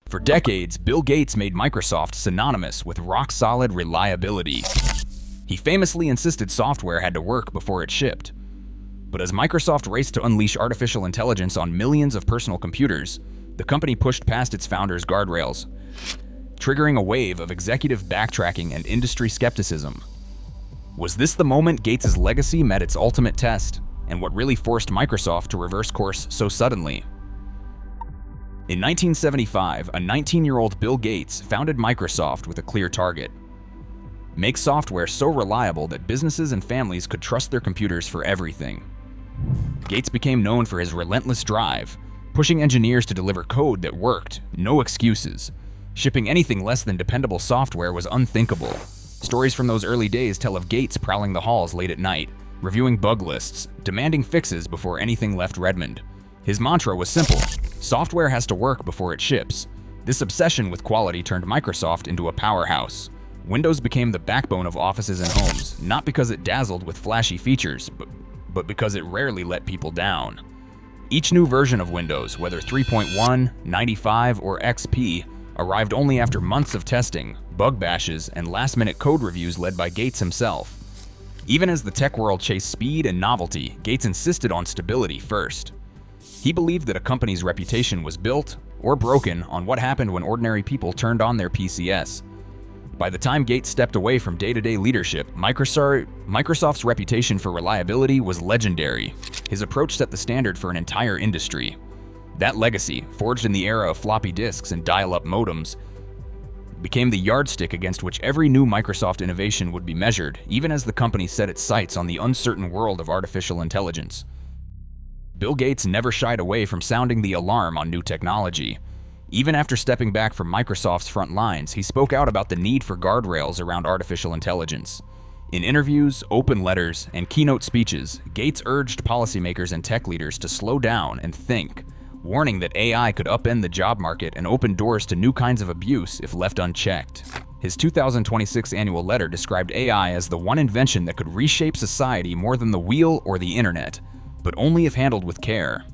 For decades, Bill Gates made Microsoft synonymous with rock-solid reliability. He famously insisted software had to work before it shipped. But as Microsoft raced to unleash artificial intelligence on millions of personal computers, the company pushed past its founders' guardrails, triggering a wave of executive backtracking and industry skepticism. Was this the moment Gates' legacy met its ultimate test, and what really forced Microsoft to reverse course so suddenly? In 1975, a 19-year-old Bill Gates founded Microsoft with a clear target: make software so reliable that businesses and families could trust their computers for everything. Gates became known for his relentless drive, pushing engineers to deliver code that worked, no excuses. Shipping anything less than dependable software was unthinkable. Stories from those early days tell of Gates prowling the halls late at night, reviewing bug lists, demanding fixes before anything left Redmond. His mantra was simple: software has to work before it ships. This obsession with quality turned Microsoft into a powerhouse. Windows became the backbone of offices and homes, not because it dazzled with flashy features, but because it rarely let people down. Each new version of Windows, whether 3.1, 95, or XP, arrived only after months of testing, bug bashes, and last-minute code reviews led by Gates himself. Even as the tech world chased speed and novelty, Gates insisted on stability first. He believed that a company's reputation was built or broken on what happened when ordinary people turned on their PCs. By the time Gates stepped away from day-to-day leadership, Microsoft's reputation for reliability was legendary. His approach set the standard for an entire industry. That legacy, forged in the era of floppy disks and dial-up modems, became the yardstick against which every new Microsoft innovation would be measured, even as the company set its sights on the uncertain world of artificial intelligence. Bill Gates never shied away from sounding the alarm on new technology. Even after stepping back from Microsoft's front lines, he spoke out about the need for guardrails around artificial intelligence. In interviews, open letters, and keynote speeches, Gates urged policymakers and tech leaders to slow down and think, warning that AI could upend the job market and open doors to new kinds of abuse if left unchecked. His 2026 annual letter described AI as the one invention that could reshape society more than the wheel or the internet, but only if handled with care.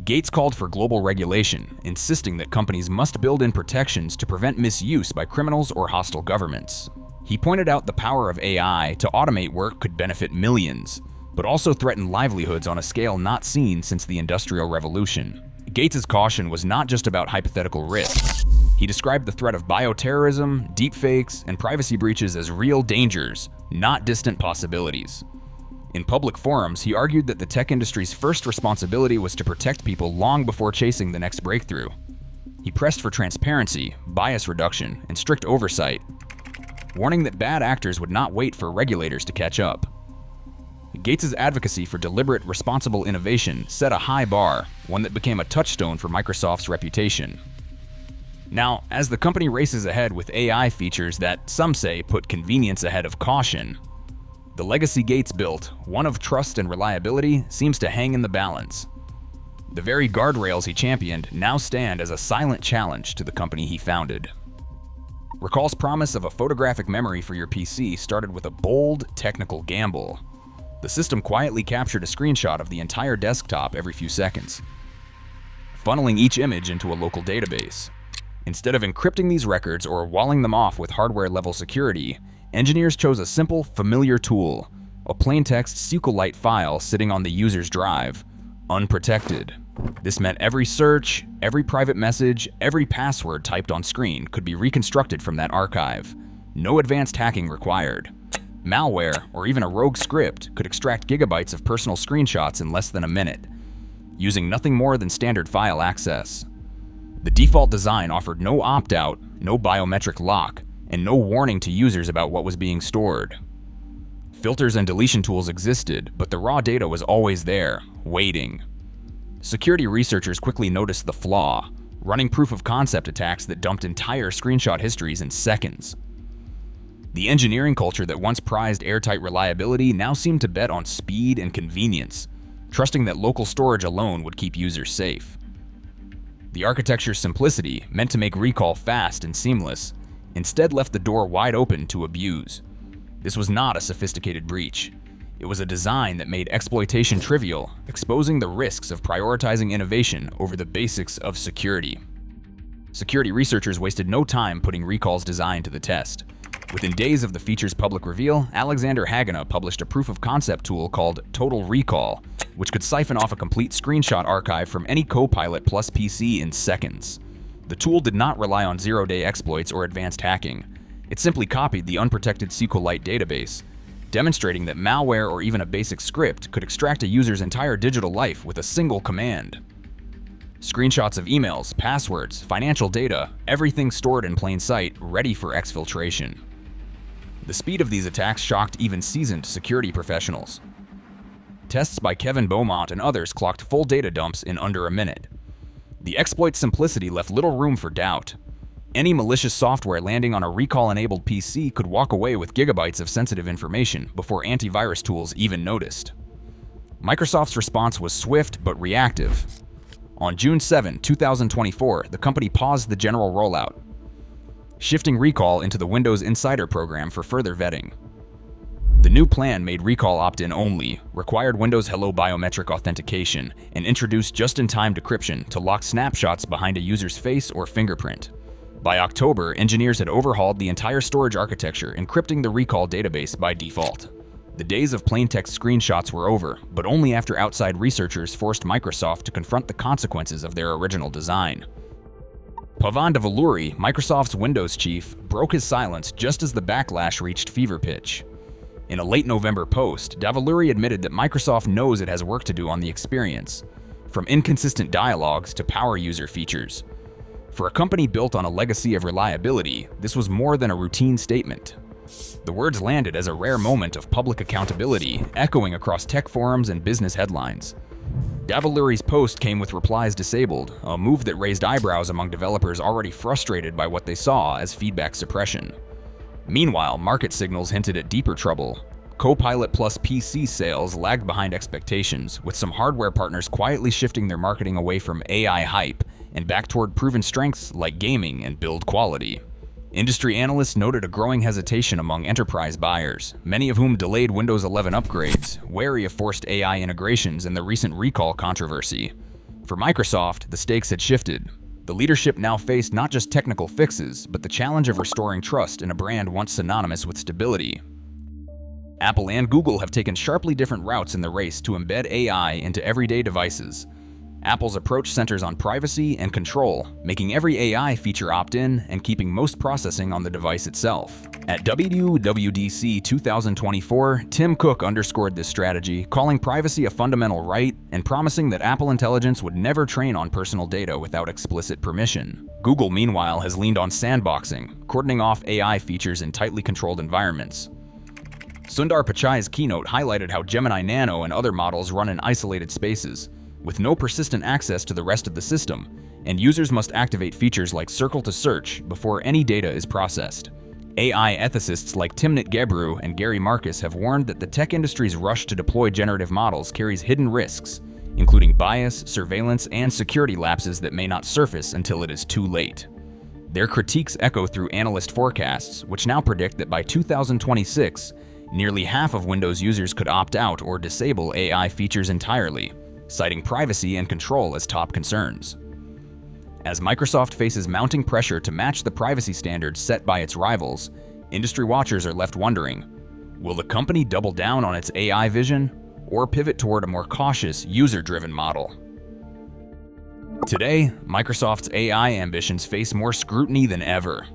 Gates called for global regulation, insisting that companies must build in protections to prevent misuse by criminals or hostile governments. He pointed out the power of AI to automate work could benefit millions, but also threaten livelihoods on a scale not seen since the Industrial Revolution. Gates' caution was not just about hypothetical risks. He described the threat of bioterrorism, deepfakes, and privacy breaches as real dangers, not distant possibilities. In public forums, he argued that the tech industry's first responsibility was to protect people long before chasing the next breakthrough. He pressed for transparency, bias reduction, and strict oversight, warning that bad actors would not wait for regulators to catch up. Gates' advocacy for deliberate, responsible innovation set a high bar, one that became a touchstone for Microsoft's reputation. Now, as the company races ahead with AI features that, some say, put convenience ahead of caution, the legacy Gates built, one of trust and reliability, seems to hang in the balance. The very guardrails he championed now stand as a silent challenge to the company he founded. Recall's promise of a photographic memory for your PC started with a bold, technical gamble. The system quietly captured a screenshot of the entire desktop every few seconds, funneling each image into a local database. Instead of encrypting these records or walling them off with hardware-level security, engineers chose a simple, familiar tool, a plain-text SQLite file sitting on the user's drive, unprotected. This meant every search, every private message, every password typed on screen could be reconstructed from that archive. No advanced hacking required. Malware, or even a rogue script, could extract gigabytes of personal screenshots in less than a minute, using nothing more than standard file access. The default design offered no opt-out, no biometric lock, and no warning to users about what was being stored. Filters and deletion tools existed, but the raw data was always there, waiting. Security researchers quickly noticed the flaw, running proof-of-concept attacks that dumped entire screenshot histories in seconds. The engineering culture that once prized airtight reliability now seemed to bet on speed and convenience, trusting that local storage alone would keep users safe. The architecture's simplicity, meant to make recall fast and seamless, instead left the door wide open to abuse. This was not a sophisticated breach. It was a design that made exploitation trivial, exposing the risks of prioritizing innovation over the basics of security. security researchers wasted no time putting Recall's design to the test. Within days of the feature's public reveal, Alexander Hagana published a proof-of-concept tool called Total Recall, which could siphon off a complete screenshot archive from any Copilot plus PC in seconds. The tool did not rely on zero-day exploits or advanced hacking. It simply copied the unprotected SQLite database, demonstrating that malware or even a basic script could extract a user's entire digital life with a single command. Screenshots of emails, passwords, financial data, everything stored in plain sight, ready for exfiltration. The speed of these attacks shocked even seasoned security professionals. Tests by Kevin Beaumont and others clocked full data dumps in under a minute. The exploit's simplicity left little room for doubt. Any malicious software landing on a Recall-enabled PC could walk away with gigabytes of sensitive information before antivirus tools even noticed. Microsoft's response was swift but reactive. On June 7, 2024, the company paused the general rollout, shifting Recall into the Windows Insider program for further vetting. The new plan made Recall opt-in only, required Windows Hello biometric authentication, and introduced just-in-time decryption to lock snapshots behind a user's face or fingerprint. By October, engineers had overhauled the entire storage architecture, encrypting the Recall database by default. The days of plaintext screenshots were over, but only after outside researchers forced Microsoft to confront the consequences of their original design. Pavan Davuluri, Microsoft's Windows chief, broke his silence just as the backlash reached fever pitch. In a late November post, Davuluri admitted that Microsoft knows it has work to do on the experience, from inconsistent dialogues to power user features. For a company built on a legacy of reliability, this was more than a routine statement. The words landed as a rare moment of public accountability, echoing across tech forums and business headlines. Davuluri's post came with replies disabled, a move that raised eyebrows among developers already frustrated by what they saw as feedback suppression. Meanwhile, market signals hinted at deeper trouble. Copilot plus PC sales lagged behind expectations, with some hardware partners quietly shifting their marketing away from AI hype and back toward proven strengths like gaming and build quality. Industry analysts noted a growing hesitation among enterprise buyers, many of whom delayed Windows 11 upgrades, wary of forced AI integrations and the recent Recall controversy. For Microsoft, the stakes had shifted. The leadership now faced not just technical fixes, but the challenge of restoring trust in a brand once synonymous with stability. Apple and Google have taken sharply different routes in the race to embed AI into everyday devices. Apple's approach centers on privacy and control, making every AI feature opt-in and keeping most processing on the device itself. At WWDC 2024, Tim Cook underscored this strategy, calling privacy a fundamental right and promising that Apple Intelligence would never train on personal data without explicit permission. Google, meanwhile, has leaned on sandboxing, cordoning off AI features in tightly controlled environments. Sundar Pichai's keynote highlighted how Gemini Nano and other models run in isolated spaces, with no persistent access to the rest of the system, and users must activate features like Circle to Search before any data is processed. AI ethicists like Timnit Gebru and Gary Marcus have warned that the tech industry's rush to deploy generative models carries hidden risks, including bias, surveillance, and security lapses that may not surface until it is too late. Their critiques echo through analyst forecasts, which now predict that by 2026, nearly half of Windows users could opt out or disable AI features entirely, citing privacy and control as top concerns. As Microsoft faces mounting pressure to match the privacy standards set by its rivals, industry watchers are left wondering, will the company double down on its AI vision or pivot toward a more cautious, user-driven model? Today, Microsoft's AI ambitions face more scrutiny than ever.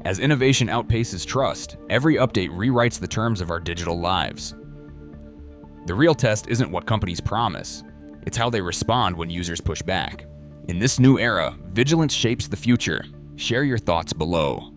As innovation outpaces trust, every update rewrites the terms of our digital lives. The real test isn't what companies promise, it's how they respond when users push back. In this new era, vigilance shapes the future. Share your thoughts below.